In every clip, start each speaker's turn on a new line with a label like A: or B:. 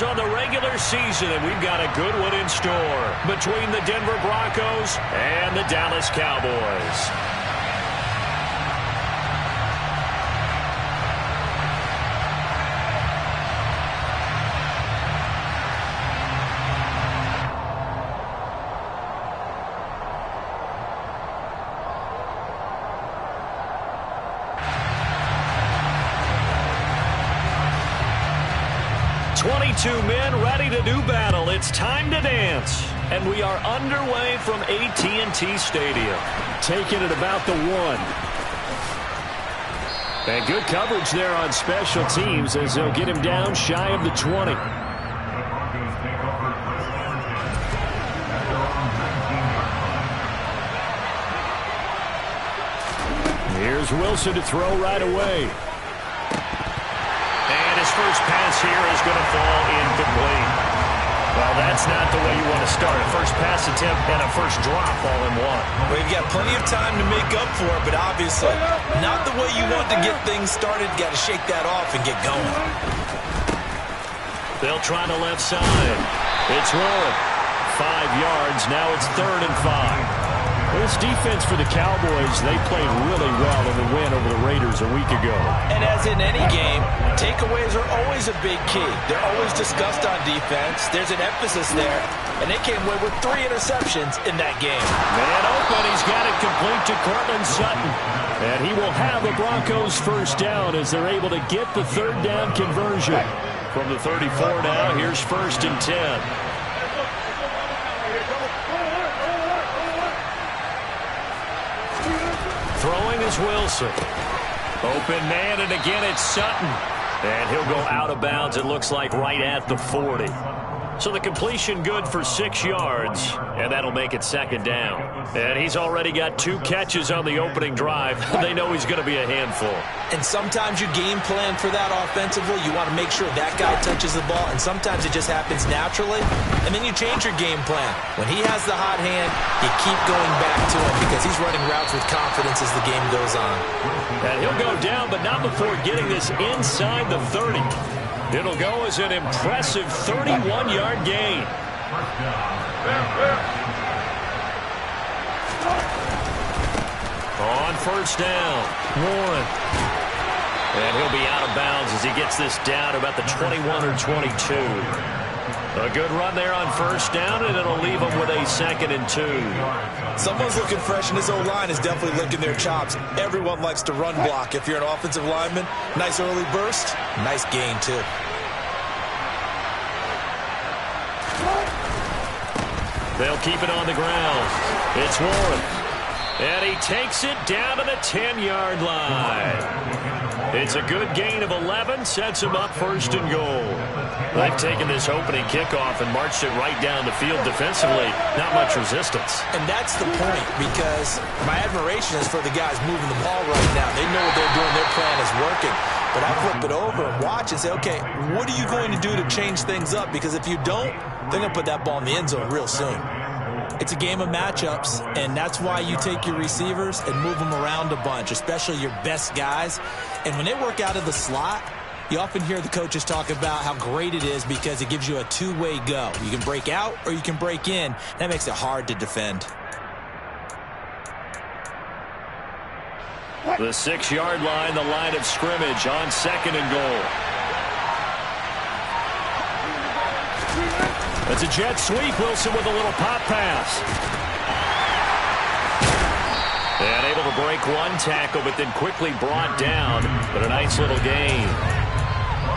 A: On the regular season, and we've got a good one in store between the Denver Broncos and the Dallas Cowboys. Two men ready to do battle. It's time to dance. And we are underway from AT&T Stadium. Taking it about the 1. And good coverage there on special teams as they'll get him down shy of the 20. Here's Wilson to throw right away. His first pass here is going to fall incomplete. Well, that's not the way you want to start. A first pass attempt and a first drop all in one.
B: Well, you've got plenty of time to make up for it, but obviously not the way you want to get things started. Got to shake that off and get going.
A: They'll try the left side. It's Warren. 5 yards. Now it's 3rd and 5. This defense for the Cowboys, they played really well in the win over the Raiders a week ago.
B: And as in any game, takeaways are always a big key. They're always discussed on defense. There's an emphasis there. And they came away with 3 interceptions in that game.
A: Man open. He's got it complete to Cortland Sutton. And he will have the Broncos first down as they're able to get the 3rd down conversion. From the 34 now, here's 1st and 10. Throwing is Wilson. Open man, and again it's Sutton. And he'll go out of bounds, it looks like, right at the 40. So the completion good for 6 yards, and that'll make it 2nd down. And he's already got 2 catches on the opening drive. They know he's going to be a handful.
B: And sometimes you game plan for that offensively. You want to make sure that guy touches the ball, and sometimes it just happens naturally. And then you change your game plan. When he has the hot hand, you keep going back to him because he's running routes with confidence as the game goes on.
A: And he'll go down, but not before getting this inside the 30. It'll go as an impressive 31-yard gain. On 1st down, Warren. And he'll be out of bounds as he gets this down about the 21 or 22. A good run there on 1st down, and it'll leave him with a 2nd and 2.
B: Someone's looking fresh, and his O-line is definitely licking their chops. Everyone likes to run block. If you're an offensive lineman, nice early burst, nice gain, too.
A: They'll keep it on the ground. It's Warren. And he takes it down to the 10-yard line. It's a good gain of 11, sets him up 1st and goal. They've taken this opening kickoff and marched it right down the field defensively. Not much resistance.
B: And that's the point, because my admiration is for the guys moving the ball right now. They know what they're doing. Their plan is working. But I flip it over and watch and say, okay, what are you going to do to change things up? Because if you don't, they're going to put that ball in the end zone real soon. It's a game of matchups, and that's why you take your receivers and move them around a bunch, especially your best guys. And when they work out of the slot, you often hear the coaches talk about how great it is because it gives you a two-way go. You can break out or you can break in. That makes it hard to defend.
A: The 6-yard line, the line of scrimmage on 2nd and goal. It's a jet sweep. Wilson with a little pop pass. And able to break one tackle, but then quickly brought down. But a nice little gain.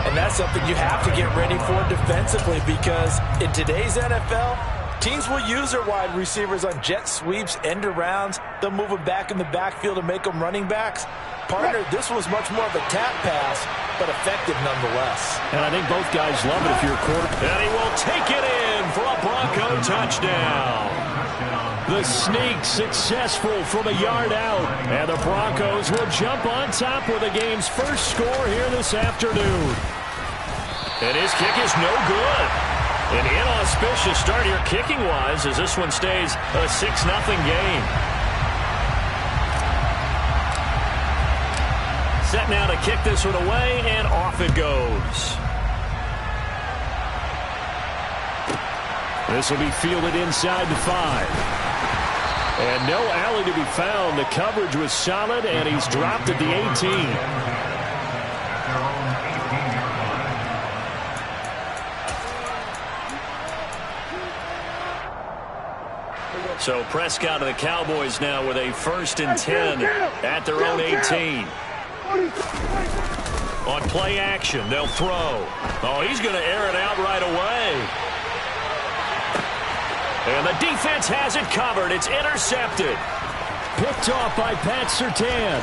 B: And that's something you have to get ready for defensively, because in today's NFL, teams will use their wide receivers on jet sweeps, end arounds. They'll move them back in the backfield and make them running backs. Partner, this was much more of a tap pass, but effective nonetheless.
A: And I think both guys love it if you're a quarterback. And he will take it in for a Bronco touchdown. The sneak successful from a yard out. And the Broncos will jump on top with the game's first score here this afternoon. And his kick is no good. An inauspicious start here kicking-wise as this one stays a 6-0 game. Set now to kick this one away, and off it goes. This will be fielded inside the 5. And no alley to be found. The coverage was solid, and he's dropped at the 18. So Prescott and the Cowboys now with a 1st and 10 at their own 18. On play action, they'll throw. Oh, he's going to air it out right away. And the defense has it covered. It's intercepted. Picked off by Pat Surtain.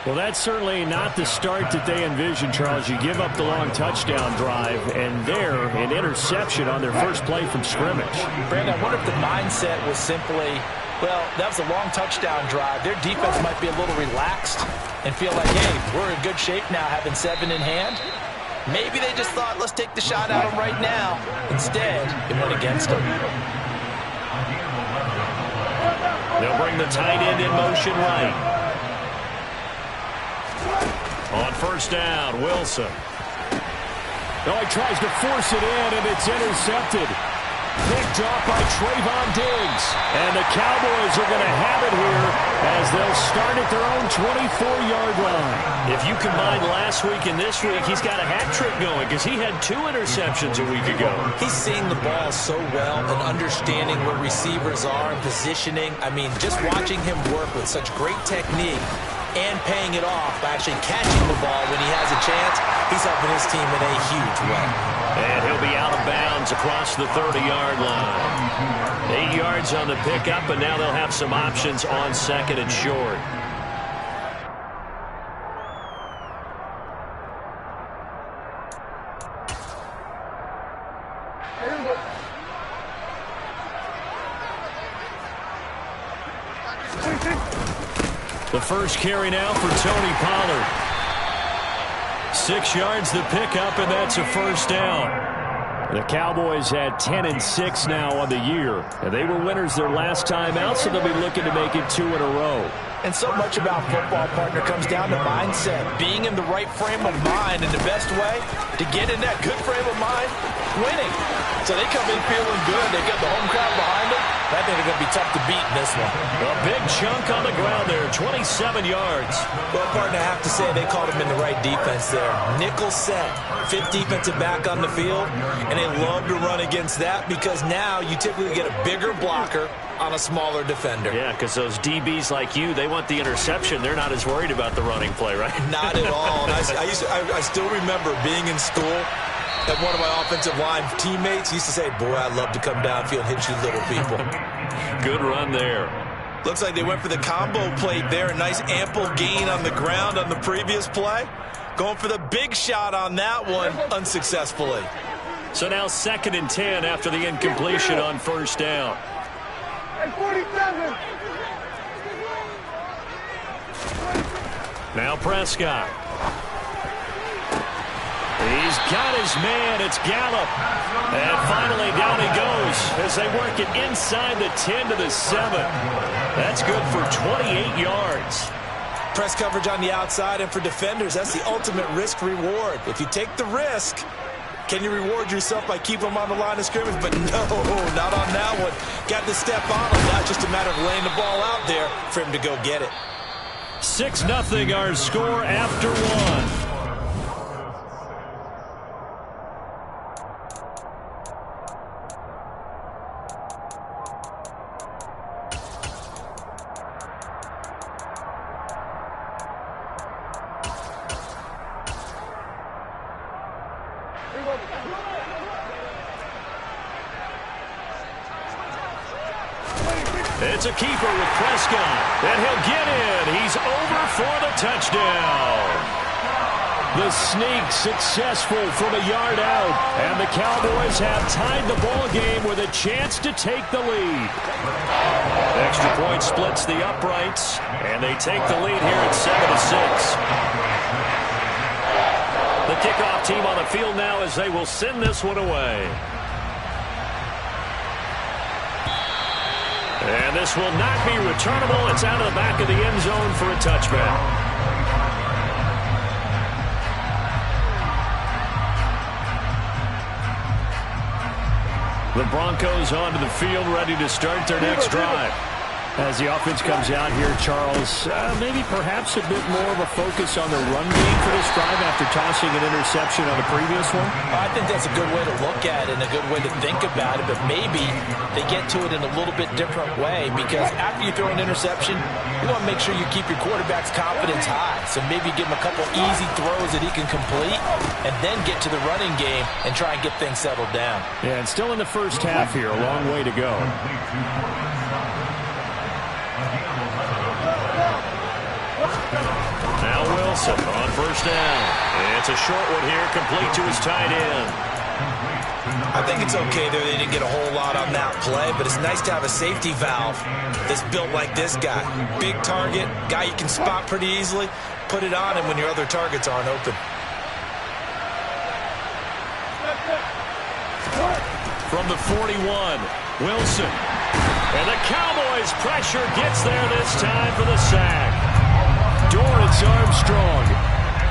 A: Well, that's certainly not the start that they envisioned, Charles. You give up the long touchdown drive, and there, an interception on their first play from scrimmage.
B: Brandon, I wonder if the mindset was simply, well, that was a long touchdown drive. Their defense might be a little relaxed and feel like, hey, we're in good shape now, having 7 in hand. Maybe they just thought, let's take the shot at them right now. Instead, it went against them.
A: They'll bring the tight end in motion right. On 1st down, Wilson. Oh, he tries to force it in, and it's intercepted. Picked off by Trayvon Diggs. And the Cowboys are going to have it here as they'll start at their own 24-yard line. If you combine last week and this week, he's got a hat trick going because he had 2 interceptions a week ago.
B: He's seeing the ball so well and understanding where receivers are and positioning. I mean, just watching him work with such great technique and paying it off by actually catching the ball when he has a chance, he's helping his team in a huge way.
A: And he'll be out of bounds across the 30-yard line. 8 yards on the pickup, and now they'll have some options on 2nd and short. The first carry now for Tony Pollard. 6 yards the pickup, and that's a 1st down. The Cowboys had 10 and 6 now on the year, and they were winners their last time out, so they'll be looking to make it 2 in a row.
B: And so much about football, partner, comes down to mindset. Being in the right frame of mind, and the best way to get in that good frame of mind, winning. So they come in feeling good. They got the home crowd behind them. I think they're going to be tough to beat in this one.
A: A big chunk on the ground there, 27 yards.
B: Well, partner, I have to say they called him in the right defense there. Nickel set, 5th defensive back on the field, and they love to run against that because now you typically get a bigger blocker on a smaller defender.
A: Yeah, because those DBs like you, they want the interception. They're not as worried about the running play, right?
B: Not at all. And I still remember being in school, and one of my offensive line teammates used to say, boy, I'd love to come downfield and hit you little people.
A: Good run there.
B: Looks like they went for the combo plate there. A nice ample gain on the ground on the previous play. Going for the big shot on that one unsuccessfully.
A: So now 2nd and 10 after the incompletion on 1st down.
C: 47.
A: Now Prescott. He's got his man. It's Gallup. And finally down he goes as they work it inside the 10 to the 7. That's good for 28 yards.
B: Press coverage on the outside, and for defenders, that's the ultimate risk-reward. If you take the risk, can you reward yourself by keeping them on the line of scrimmage? But no, not on that one. Got to step on him. Now it's just a matter of laying the ball out there for him to go get it.
A: 6-0 our score after 1. It's a keeper with Prescott, and he'll get in. He's over for the touchdown. The sneak successful from a yard out, and the Cowboys have tied the ball game with a chance to take the lead. Extra point splits the uprights, and they take the lead here at 7-6. The kickoff team on the field now as they will send this one away. And this will not be returnable. It's out of the back of the end zone for a touchback. The Broncos onto the field, ready to start their next drive. As the offense comes out here, Charles, maybe perhaps a bit more of a focus on the run game for this drive after tossing an interception on the previous one?
B: I think that's a good way to look at it and a good way to think about it, but maybe they get to it in a little bit different way, because after you throw an interception, you want to make sure you keep your quarterback's confidence high. So maybe give him a couple easy throws that he can complete and then get to the running game and try and get things settled down.
A: Yeah, and still in the first half here, a long way to go. Now Wilson on first down. It's a short one here, complete to his tight end.
B: I think it's okay there. They didn't get a whole lot on that play, but it's nice to have a safety valve that's built like this guy. Big target, guy you can spot pretty easily. Put it on him when your other targets aren't open.
A: From the 41, Wilson. And the Cowboys' pressure gets there this time for the sack. Dorrance Armstrong.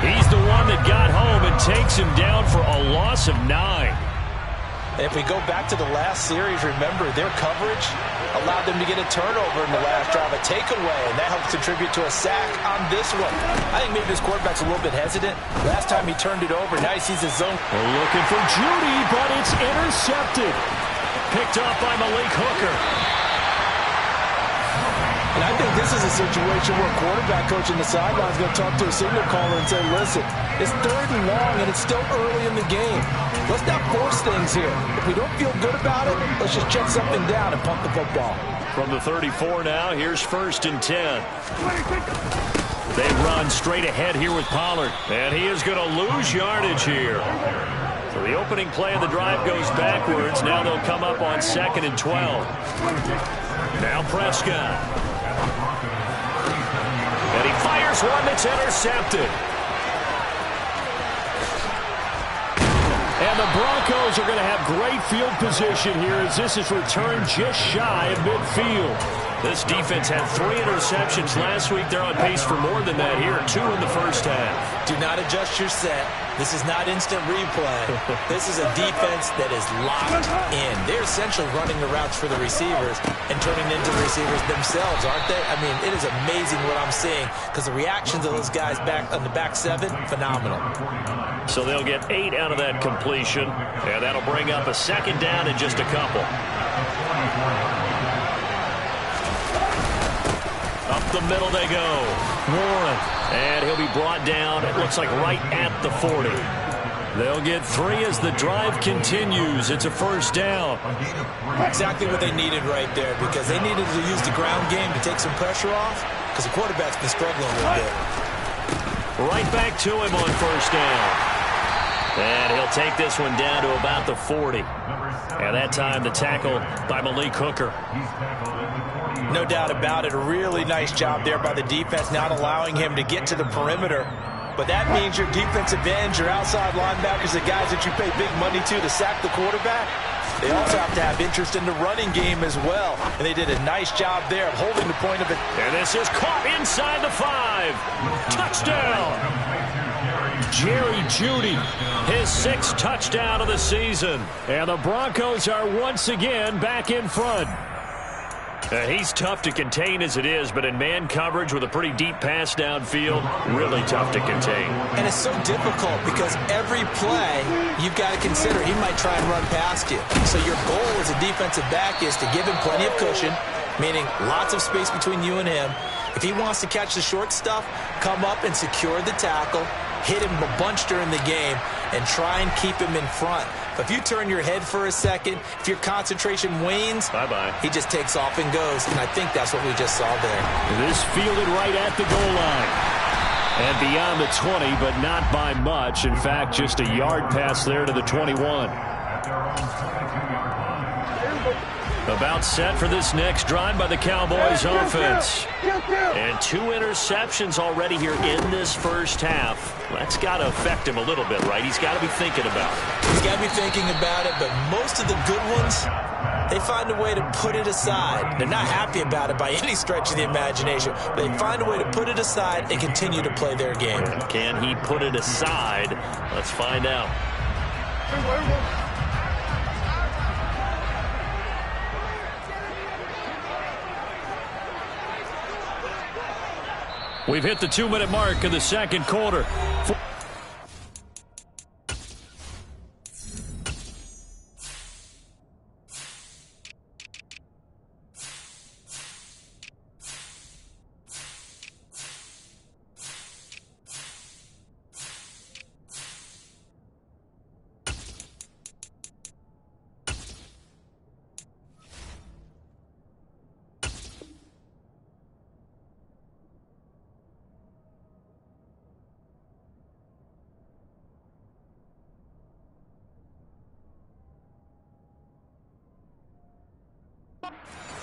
A: He's the one that got home and takes him down for a loss of 9.
B: If we go back to the last series, remember, their coverage allowed them to get a turnover in the last drive, a takeaway, and that helps contribute to a sack on this one. I think maybe this quarterback's a little bit hesitant. Last time he turned it over, now he sees his zone.
A: We're looking for Judy, but it's intercepted. Picked up by Malik Hooker.
B: And I think this is a situation where a quarterback coach in the sideline is going to talk to a signal caller and say, listen, it's 3rd and long, and it's still early in the game. Let's not force things here. If we don't feel good about it, let's just check something down and punt the football.
A: From the 34 now, here's 1st and 10. They run straight ahead here with Pollard, and he is going to lose yardage here. So the opening play of the drive goes backwards. Now they'll come up on 2nd and 12. Now Prescott. And he fires one that's intercepted. And the Broncos are going to have great field position here as this is returned just shy of midfield. This defense had 3 interceptions last week. They're on pace for more than that here. 2 in the first half.
B: Do not adjust your set. This is not instant replay. This is a defense that is locked in. They're essentially running the routes for the receivers and turning into the receivers themselves, aren't they? I mean, it is amazing what I'm seeing because the reactions of those guys back on the back 7, phenomenal.
A: So they'll get 8 out of that completion, and that'll bring up a 2nd down in just a couple. Up the middle they go. Warren. And he'll be brought down, it looks like right at the 40. They'll get 3 as the drive continues. It's a 1st down.
B: Exactly what they needed right there, because they needed to use the ground game to take some pressure off, because the quarterback's been struggling a little bit.
A: Right back to him on 1st down. And he'll take this one down to about the 40. And that time the tackle by Malik Hooker.
B: No doubt about it. A really nice job there by the defense, not allowing him to get to the perimeter. But that means your defensive ends, your outside linebackers, the guys that you pay big money to sack the quarterback, they also have to have interest in the running game as well. And they did a nice job there of holding the point of it.
A: And this is caught inside the 5. Touchdown! Jerry Jeudy, his 6th touchdown of the season. And the Broncos are once again back in front. He's tough to contain as it is, but in man coverage with a pretty deep pass downfield, really tough to contain.
B: And it's so difficult because every play you've got to consider he might try and run past you. So your goal as a defensive back is to give him plenty of cushion, meaning lots of space between you and him. If he wants to catch the short stuff, come up and secure the tackle, hit him a bunch during the game, and try and keep him in front. But if you turn your head for a second, if your concentration wanes,
A: bye-bye.
B: He just takes off and goes. And I think that's what we just saw there.
A: This fielded right at the goal line. And beyond the 20, but not by much. In fact, just a yard pass there to the 21. About set for this next drive by the Cowboys offense. And 2 interceptions already here in this first half. That's got to affect him a little bit, right? He's got to be thinking about it.
B: He's got to be thinking about it, but most of the good ones, they find a way to put it aside. They're not happy about it by any stretch of the imagination, but they find a way to put it aside and continue to play their game.
A: Can he put it aside? Let's find out. We've hit the 2-minute mark of the second quarter.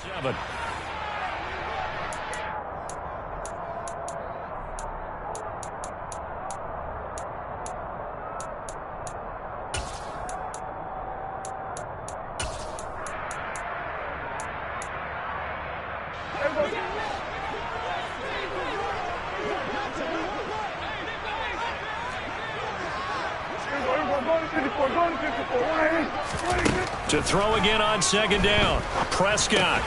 A: Seven. To throw again on second down. Prescott.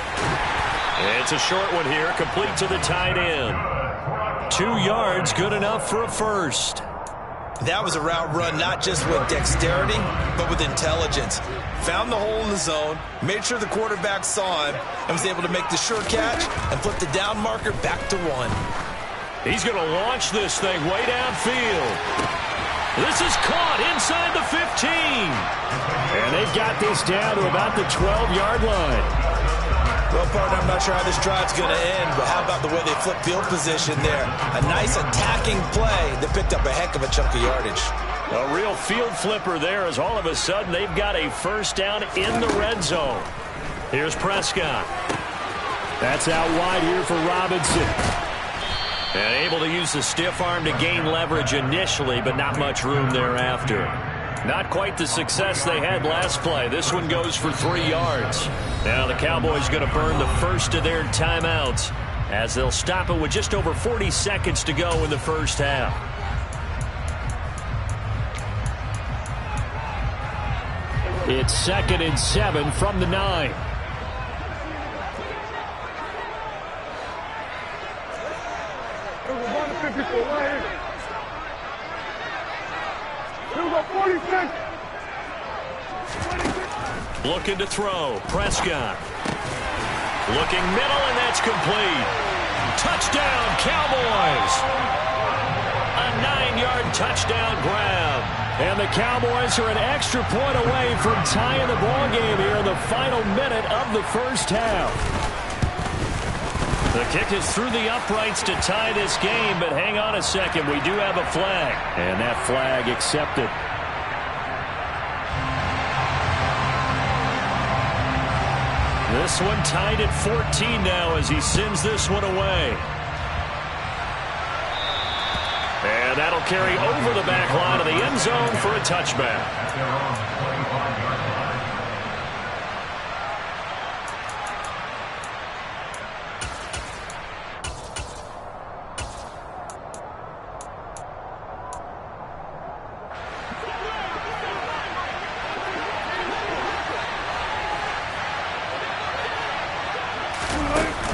A: It's a short one here, complete to the tight end. 2 yards, good enough for a first.
B: That was a route run not just with dexterity, but with intelligence. Found the hole in the zone, made sure the quarterback saw him, and was able to make the sure catch and flip the down marker back to 1.
A: He's going to launch this thing way downfield. This is caught inside the 15. And they've got this down to about the 12-yard line.
B: Well, partner, I'm not sure how this drive's going to end, but how about the way they flip field position there? A nice attacking play that picked up a heck of a chunk of yardage.
A: A real field flipper there as all of a sudden they've got a first down in the red zone. Here's Prescott. That's out wide here for Robinson. And able to use the stiff arm to gain leverage initially, but not much room thereafter. Not quite the success they had last play. This one goes for 3 yards. Now the Cowboys going to burn the first of their timeouts as they'll stop it with just over 40 seconds to go in the first half. It's 2nd and 7 from the 9. Looking to throw. Prescott. Looking middle, and that's complete. Touchdown, Cowboys. A 9-yard touchdown grab. And the Cowboys are an extra point away from tying the ball game here in the final minute of the first half. The kick is through the uprights to tie this game, but hang on a second. We do have a flag. And that flag accepted. This one tied at 14 now as he sends this one away. And that'll carry over the back line of the end zone for a touchback.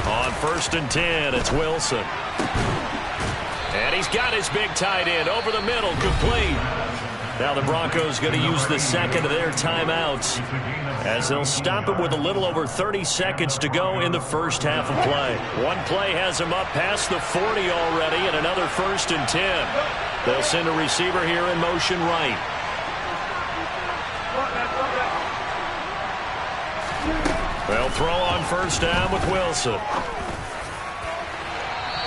A: On 1st and 10, it's Wilson. And he's got his big tight end over the middle, complete. Now the Broncos going to use the second of their timeouts as they'll stop it with a little over 30 seconds to go in the first half of play. One play has them up past the 40 already, and another 1st and 10. They'll send a receiver here in motion right. They'll throw on 1st down with Wilson.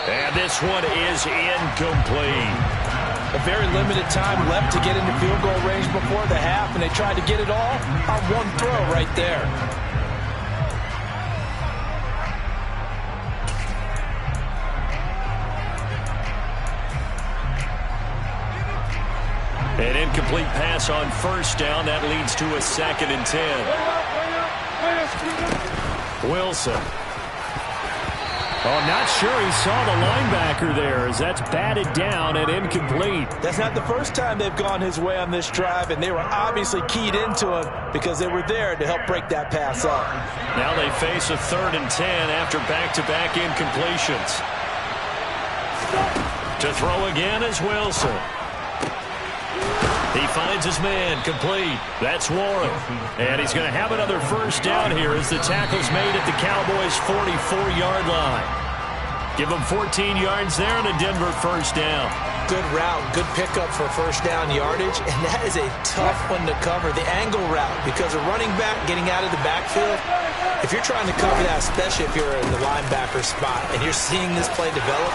A: And this one is incomplete.
B: A very limited time left to get into field goal range before the half, and they tried to get it all on one throw right there.
A: An incomplete pass on 1st down. That leads to a 2nd and 10. Wilson. Oh, not sure he saw the linebacker there as that's batted down and incomplete.
B: That's not the first time they've gone his way on this drive, and they were obviously keyed into him because they were there to help break that pass up.
A: Now they face a 3rd and 10 after back-to-back incompletions. To throw again is Wilson. He finds his man, complete. That's Warren. And he's going to have another first down here as the tackle's made at the Cowboys' 44-yard line. Give them 14 yards there and a Denver first down.
B: Good route, good pickup for first down yardage, and that is a tough one to cover, the angle route, because a running back getting out of the backfield, if you're trying to cover that, especially if you're in the linebacker spot and you're seeing this play develop,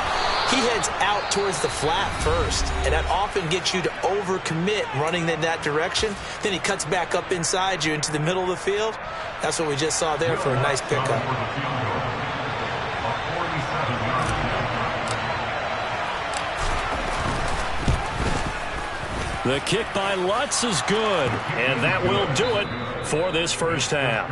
B: he heads out towards the flat first, and that often gets you to overcommit running in that direction. Then he cuts back up inside you into the middle of the field. That's what we just saw there for a nice pickup.
A: The kick by Lutz is good, and that will do it for this first half.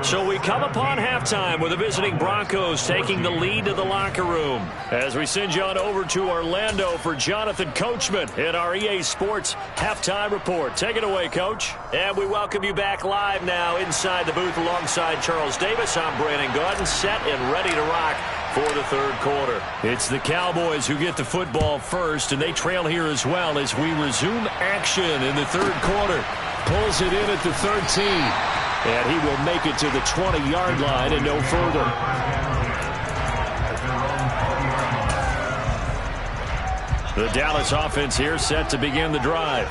A: So we come upon halftime with the visiting Broncos taking the lead to the locker room as we send you on over to Orlando for Jonathan Coachman in our EA Sports Halftime Report. Take it away, Coach. And we welcome you back live now inside the booth alongside Charles Davis. I'm Brandon Gaudin, set and ready to rock for the third quarter. It's the Cowboys who get the football first, and they trail here as well as we resume action in the third quarter. Pulls it in at the 13, and he will make it to the 20-yard line and no further. The Dallas offense here set to begin the drive.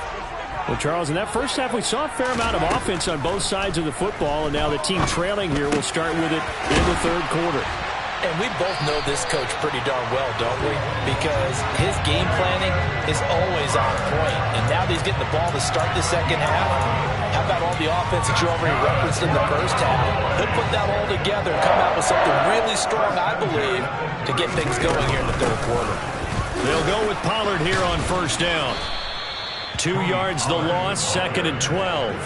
A: Well, Charles, in that first half, we saw a fair amount of offense on both sides of the football, and now the team trailing here will start with it in the third quarter.
B: And we both know this coach pretty darn well, don't we? Because his game planning is always on point. And now that he's getting the ball to start the second half, how about all the offense that you already referenced in the first half? He'll put that all together and come out with something really strong, I believe, to get things going here in the third quarter.
A: They'll go with Pollard here on first down. 2 yards the loss, 2nd and 12.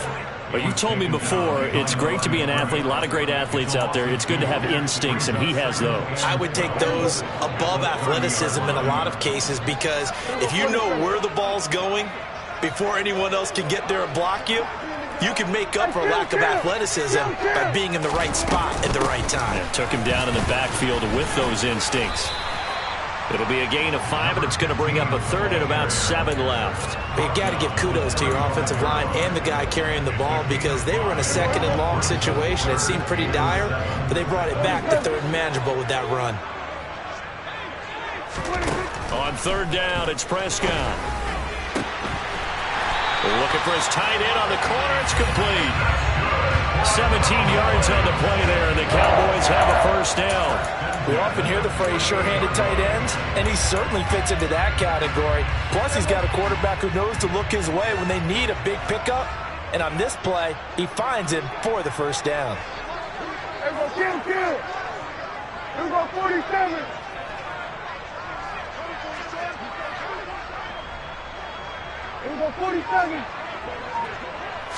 A: But you told me before, it's great to be an athlete. A lot of great athletes out there. It's good to have instincts, and he has those.
B: I would take those above athleticism in a lot of cases, because if you know where the ball's going before anyone else can get there and block you, you can make up for a lack of athleticism by being in the right spot at the right time.
A: Yeah, took him down in the backfield with those instincts. It'll be a gain of 5, and it's going to bring up a third and about 7 left.
B: But you got to give kudos to your offensive line and the guy carrying the ball, because they were in a 2nd and long situation. It seemed pretty dire, but they brought it back to 3rd and manageable with that run.
A: On 3rd down, it's Prescott. Looking for his tight end on the corner. It's complete. 17 yards on the play there, and the Cowboys have a first down.
B: We often hear the phrase sure-handed tight ends, and he certainly fits into that category. Plus, he's got a quarterback who knows to look his way when they need a big pickup. And on this play, he finds him for the first down.
C: Here we go, kill. Here we go, 47. Here we go, 47.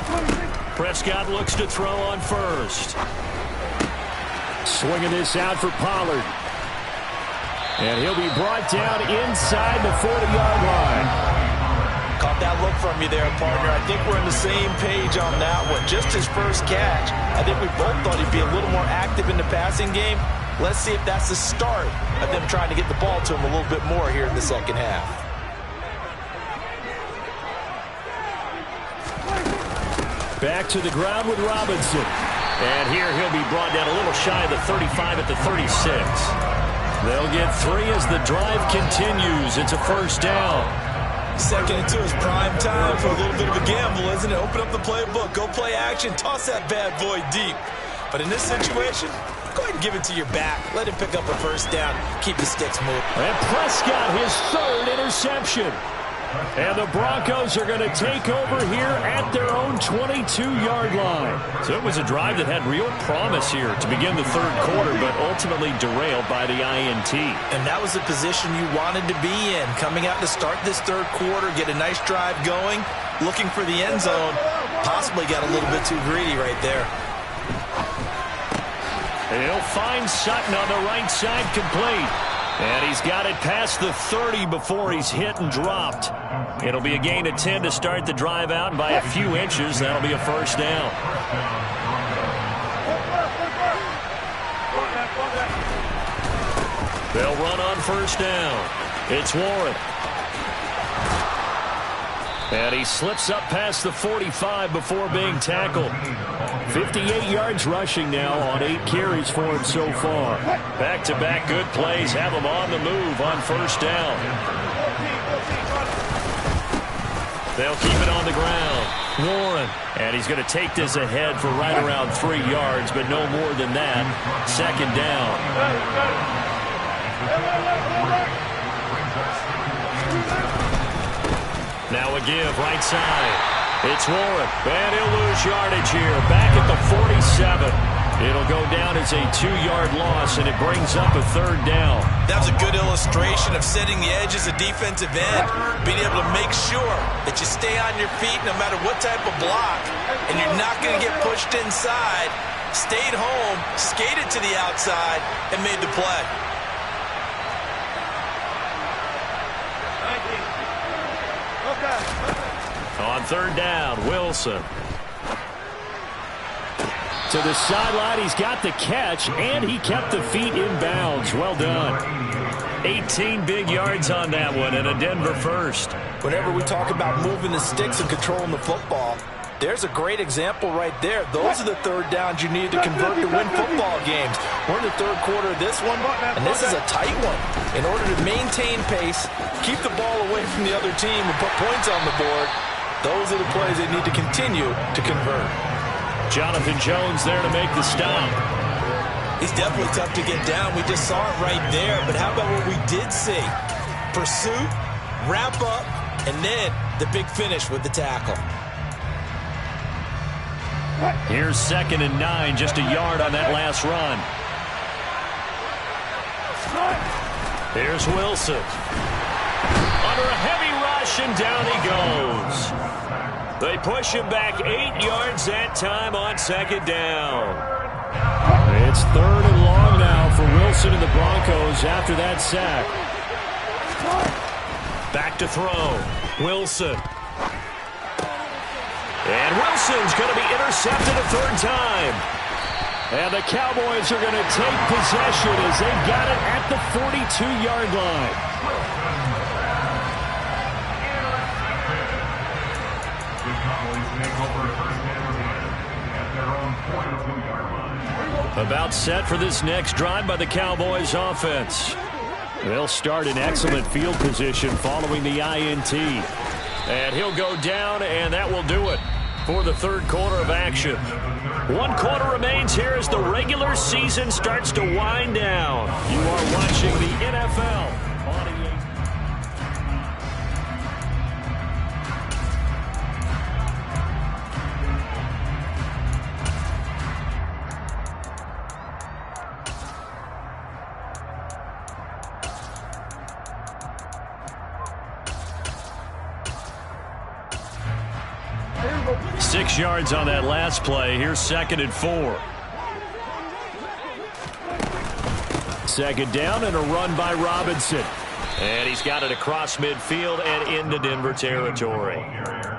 C: 26.
A: Prescott looks to throw on first. Swinging this out for Pollard. And he'll be brought down inside the 40-yard line.
B: Caught that look from you there, partner. I think we're on the same page on that one. Just his first catch. I think we both thought he'd be a little more active in the passing game. Let's see if that's the start of them trying to get the ball to him a little bit more here in the second half.
A: Back to the ground with Robinson. And here he'll be brought down a little shy of the 35 at the 36. They'll get 3 as the drive continues. It's a first down.
B: 2nd and 2 is prime time for a little bit of a gamble, isn't it? Open up the playbook, go play action, toss that bad boy deep. But in this situation, go ahead and give it to your back. Let him pick up a first down. Keep the sticks moving.
A: And Prescott, his 3rd interception. And the Broncos are going to take over here at their own 22-yard line. So it was a drive that had real promise here to begin the third quarter, but ultimately derailed by the INT.
B: And that was the position you wanted to be in. Coming out to start this third quarter, get a nice drive going, looking for the end zone. Possibly got a little bit too greedy right there.
A: He'll find Sutton on the right side, complete. And he's got it past the 30 before he's hit and dropped. It'll be a gain of 10 to start the drive out, and by a few inches, that'll be a first down. They'll run on first down. It's Warren. And he slips up past the 45 before being tackled. 58 yards rushing now on 8 carries for him so far. Back-to-back good plays have him on the move on first down. They'll keep it on the ground. Warren. And he's going to take this ahead for right around 3 yards, but no more than that. Second down. Now a give right side. It's Warren. And he'll lose yardage here. Back at the 47. It'll go down as a 2-yard loss, and it brings up a third down.
B: That was a good illustration of setting the edge as a defensive end, being able to make sure that you stay on your feet no matter what type of block, and you're not going to get pushed inside. Stayed home, skated to the outside, and made the play.
A: On third down, Wilson. To the sideline, he's got the catch, and he kept the feet in bounds. Well done. 18 big yards on that one, and a Denver first.
B: Whenever we talk about moving the sticks and controlling the football, there's a great example right there. Those are the third downs you need to convert to win football games. We're in the third quarter of this one, and this is a tight one. In order to maintain pace, keep the ball away from the other team, and put points on the board, those are the plays they need to continue to convert.
A: Jonathan Jones there to make the stop.
B: He's definitely tough to get down. We just saw it right there. But how about what we did see? Pursuit, wrap up, and then the big finish with the tackle.
A: Here's 2nd and 9, just a yard on that last run. Here's Wilson. Under a heavy rush, and down he goes. They push him back 8 yards that time on second down. It's 3rd and long now for Wilson and the Broncos after that sack. Back to throw. Wilson. And Wilson's going to be intercepted a 3rd time. And the Cowboys are going to take possession as they've got it at the 42-yard line. About set for this next drive by the Cowboys offense. They'll start in excellent field position following the INT. And he'll go down, and that will do it for the third quarter of action. 1 quarter remains here as the regular season starts to wind down. You are watching the NFL on EA. Six yards on that last play. Here's 2nd and 4. Second down and a run by Robinson. And he's got it across midfield and into Denver territory.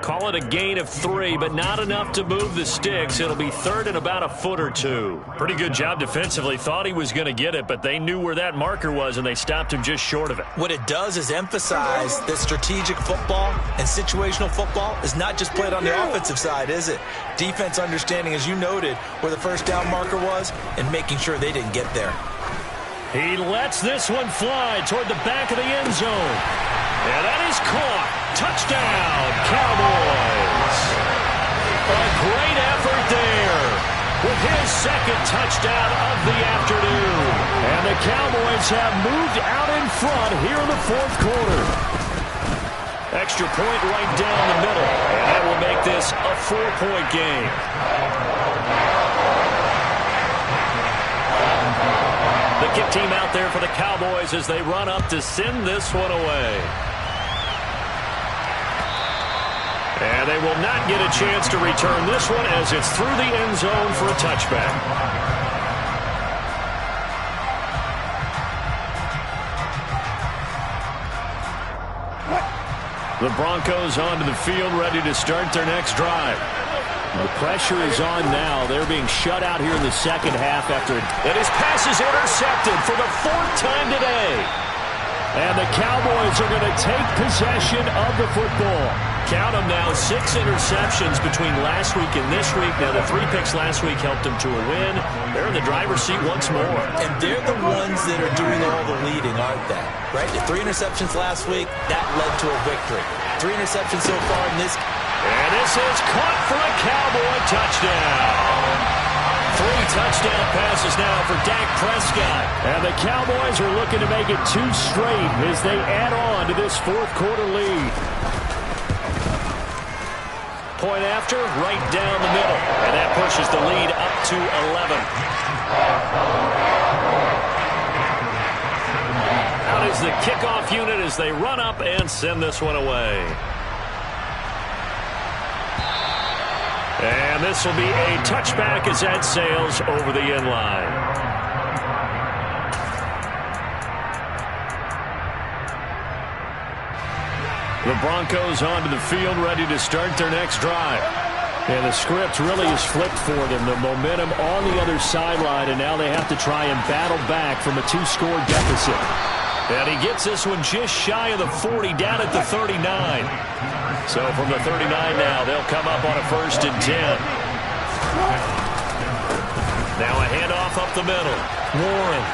A: Call it a gain of 3, but not enough to move the sticks. It'll be 3rd and about a foot or 2. Pretty good job defensively. Thought he was going to get it, but they knew where that marker was, and they stopped him just short of it.
B: What it does is emphasize that strategic football and situational football is not just played on the offensive side, is it? Defense understanding, as you noted, where the first down marker was and making sure they didn't get there.
A: He lets this one fly toward the back of the end zone. And that is caught. Touchdown, Cowboys. A great effort there with his 2nd touchdown of the afternoon. And the Cowboys have moved out in front here in the 4th quarter. Extra point right down the middle. And that will make this a 4-point game. The kick team out there for the Cowboys as they run up to send this one away. And they will not get a chance to return this one as it's through the end zone for a touchback. The Broncos onto the field ready to start their next drive. The pressure is on now. They're being shut out here in the second half after and his pass is intercepted for the 4th time today. And the Cowboys are going to take possession of the football. Count them now, 6 interceptions between last week and this week. Now, the 3 picks last week helped them to a win. They're in the driver's seat once more.
B: And they're the ones that are doing all the leading, aren't they? Right? The 3 interceptions last week, that led to a victory. 3 interceptions so far in this.
A: And this is caught for a Cowboy touchdown. 3 touchdown passes now for Dak Prescott. And the Cowboys are looking to make it 2 straight as they add on to this 4th quarter lead. Point after, right down the middle. And that pushes the lead up to 11. Out is the kickoff unit as they run up and send this one away. And this will be a touchback as that sails over the end line. The Broncos onto the field, ready to start their next drive. And the script really is flipped for them. The momentum on the other sideline, and now they have to try and battle back from a 2-score deficit. And he gets this one just shy of the 40, down at the 39. So from the 39 now, they'll come up on a 1st and 10. Now a handoff up the middle. Warren.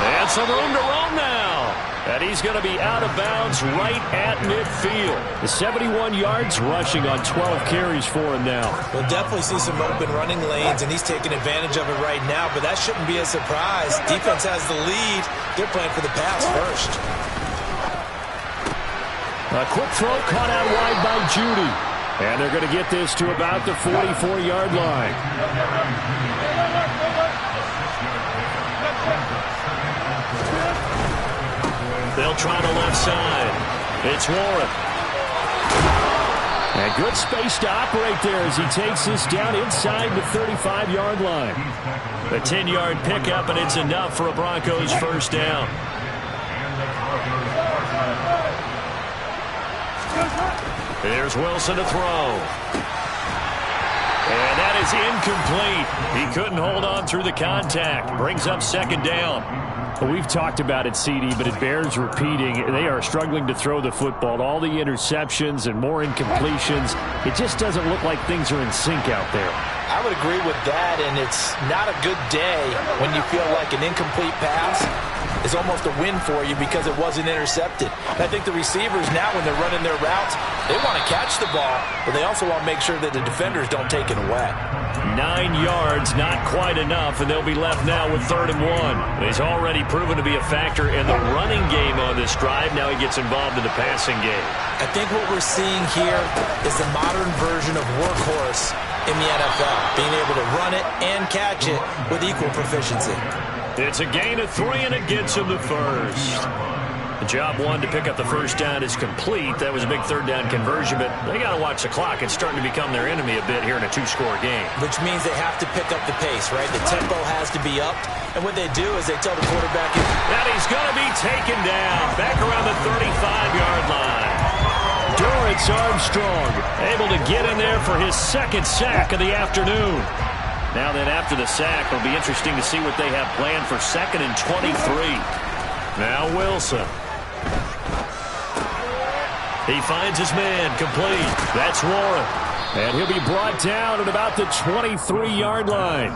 A: And some room to roam now. And he's going to be out of bounds right at midfield. The 71 yards rushing on 12 carries for him now.
B: We'll definitely see some open running lanes, and he's taking advantage of it right now, but that shouldn't be a surprise. Defense has the lead. They're playing for the pass first.
A: A quick throw caught out wide by Judy. And they're going to get this to about the 44-yard line. They'll try the left side. It's Warren. And good space to operate there as he takes this down inside the 35-yard line. A 10-yard pickup, and it's enough for a Broncos 1st down. Here's Wilson to throw. And that is incomplete. He couldn't hold on through the contact. Brings up 2nd down. Well, we've talked about it, CD, but it bears repeating. They are struggling to throw the football. All the interceptions and more incompletions. It just doesn't look like things are in sync out there.
B: I would agree with that, and it's not a good day when you feel like an incomplete pass is almost a win for you because it wasn't intercepted. And I think the receivers now, when they're running their routes, they want to catch the ball, but they also want to make sure that the defenders don't take it away.
A: 9 yards, not quite enough, and they'll be left now with 3rd and 1. He's already proven to be a factor in the running game on this drive. Now he gets involved in the passing game.
B: I think what we're seeing here is the modern version of workhorse in the NFL, being able to run it and catch it with equal proficiency.
A: It's a gain of 3, and it gets him the 1st. The job 1 to pick up the 1st down is complete. That was a big 3rd down conversion, but they got to watch the clock. It's starting to become their enemy a bit here in a 2-score game.
B: Which means they have to pick up the pace, right? The tempo has to be up, and what they do is they tell the quarterback
A: that he's going to be taken down back around the 35-yard line. Dorrance Armstrong able to get in there for his 2nd sack of the afternoon. Now then, after the sack, it'll be interesting to see what they have planned for 2nd and 23. Now Wilson. He finds his man complete. That's Warren. And he'll be brought down at about the 23-yard line.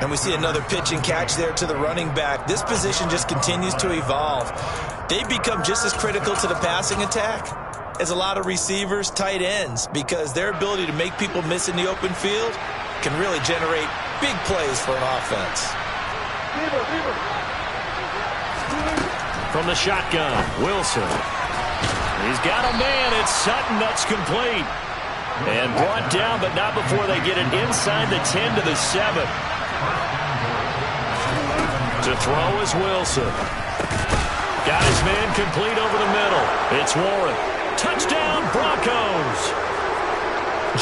B: And we see another pitch and catch there to the running back. This position just continues to evolve. They become just as critical to the passing attack as a lot of receivers, tight ends, because their ability to make people miss in the open field can really generate big plays for an offense.
A: From the shotgun, Wilson. He's got a man. It's Sutton. That's complete. And brought down, but not before they get it inside the 10 to the 7. To throw is Wilson. Got his man complete over the middle. It's Warren. Touchdown, Broncos.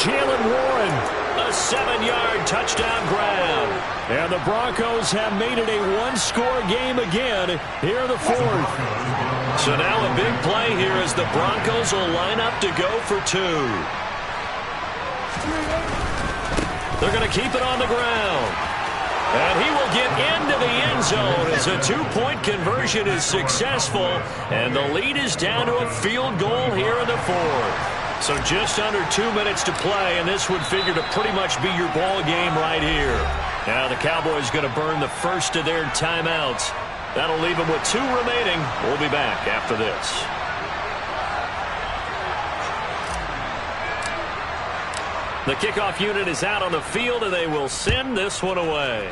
A: Jalen Warren, a 7-yard touchdown grab. And the Broncos have made it a 1-score game again here in the 4th. So now a big play here as the Broncos will line up to go for 2. They're going to keep it on the ground. And he will get into the end zone as a 2-point conversion is successful. And the lead is down to a field goal here in the fourth. So just under 2 minutes to play, and this would figure to pretty much be your ball game right here. Now the Cowboys going to burn the first of their timeouts. That'll leave them with 2 remaining. We'll be back after this. The kickoff unit is out on the field, and they will send this one away.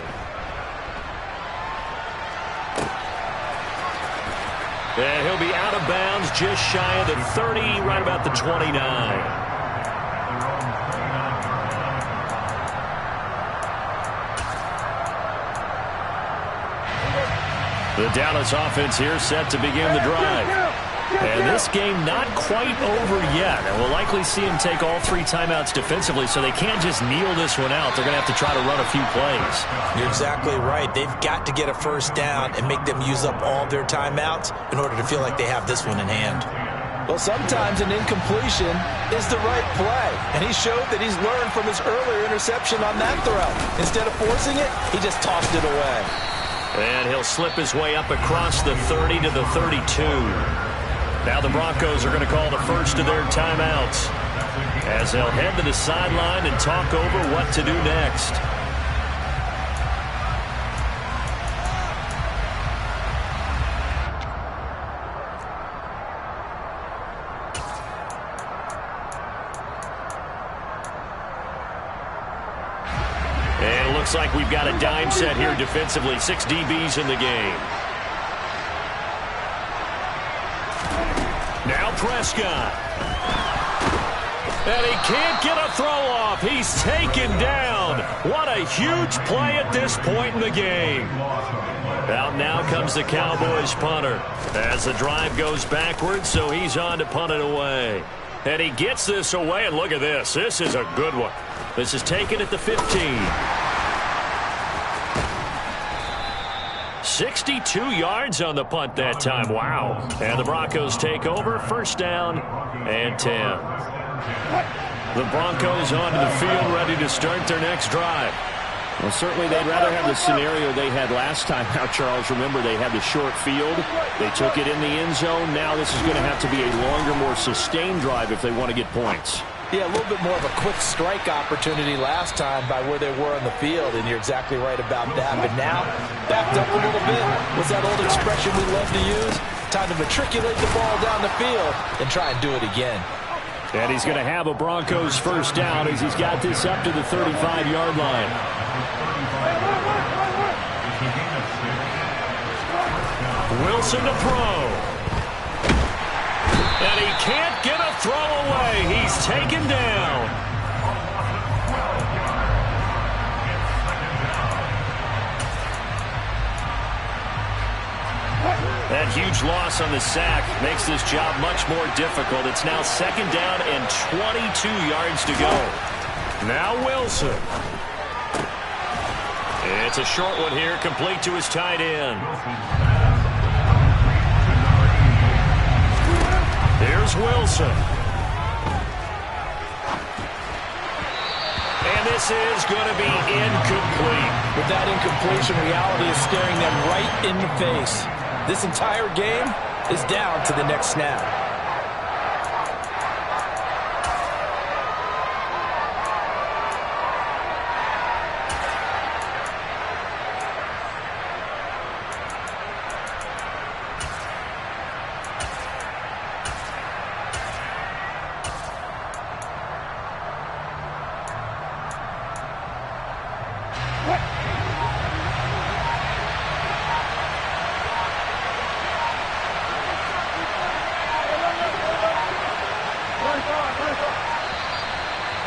A: And he'll be out of bounds just shy of the 30, right about the 29. The Dallas offense here set to begin the drive. And this game not quite over yet. And we'll likely see him take all 3 timeouts defensively, so they can't just kneel this one out. They're going to have to try to run a few plays.
B: You're exactly right. They've got to get a first down and make them use up all their timeouts in order to feel like they have this one in hand. Well, sometimes an incompletion is the right play. And he showed that he's learned from his earlier interception on that throw. Instead of forcing it, he just tossed it away.
A: And he'll slip his way up across the 30 to the 32. Now the Broncos are going to call the first of their timeouts as they'll head to the sideline and talk over what to do next. And it looks like we've got a dime set here defensively. 6 DBs in the game. Now Prescott. And he can't get a throw off. He's taken down. What a huge play at this point in the game. Out now comes the Cowboys punter as the drive goes backwards, so he's on to punt it away. And he gets this away, and look at this. This is a good one. This is taken at the 15. 62 yards on the punt that time. Wow. And the Broncos take over. First down and 10. The Broncos onto the field, ready to start their next drive.
D: Well, certainly they'd rather have the scenario they had last time. Now, Charles, remember they had the short field. They took it in the end zone. Now this is going to have to be a longer, more sustained drive if they want to get points.
B: Yeah, a little bit more of a quick strike opportunity last time by where they were on the field, and you're exactly right about that. But now, backed up a little bit. What's that old expression we love to use? Time to matriculate the ball down the field and try and do it again.
A: And he's going to have a Broncos first down as he's got this up to the 35-yard line. Wilson to throw. And he can't get a throw away. He's taken down. That huge loss on the sack makes this job much more difficult. It's now second down and 22 yards to go. Now Wilson. It's a short one here, complete to his tight end. Here's Wilson. And this is going to be incomplete.
B: With that incompletion, reality is staring them right in the face. This entire game is down to the next snap.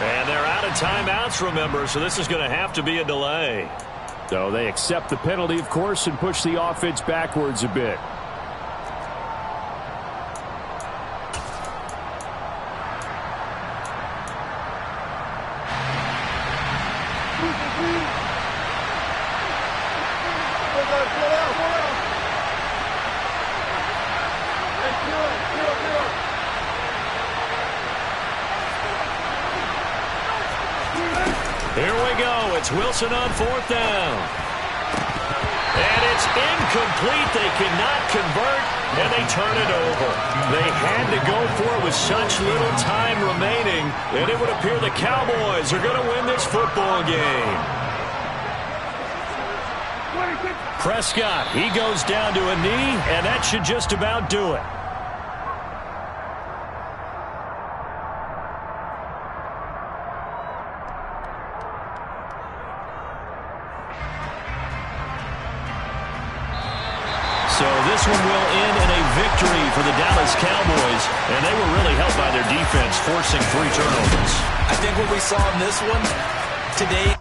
A: And they're out of timeouts, remember, so this is going to have to be a delay.
D: So they accept the penalty, of course, and push the offense backwards a bit.
A: Here we go. It's Wilson on 4th down. And it's incomplete. They cannot convert, and they turn it over. They had to go for it with such little time remaining, and it would appear the Cowboys are going to win this football game. Prescott, he goes down to a knee, and that should just about do it. So this one will end in a victory for the Dallas Cowboys, and they were really helped by their defense, forcing 3 turnovers.
B: I think what we saw in this one today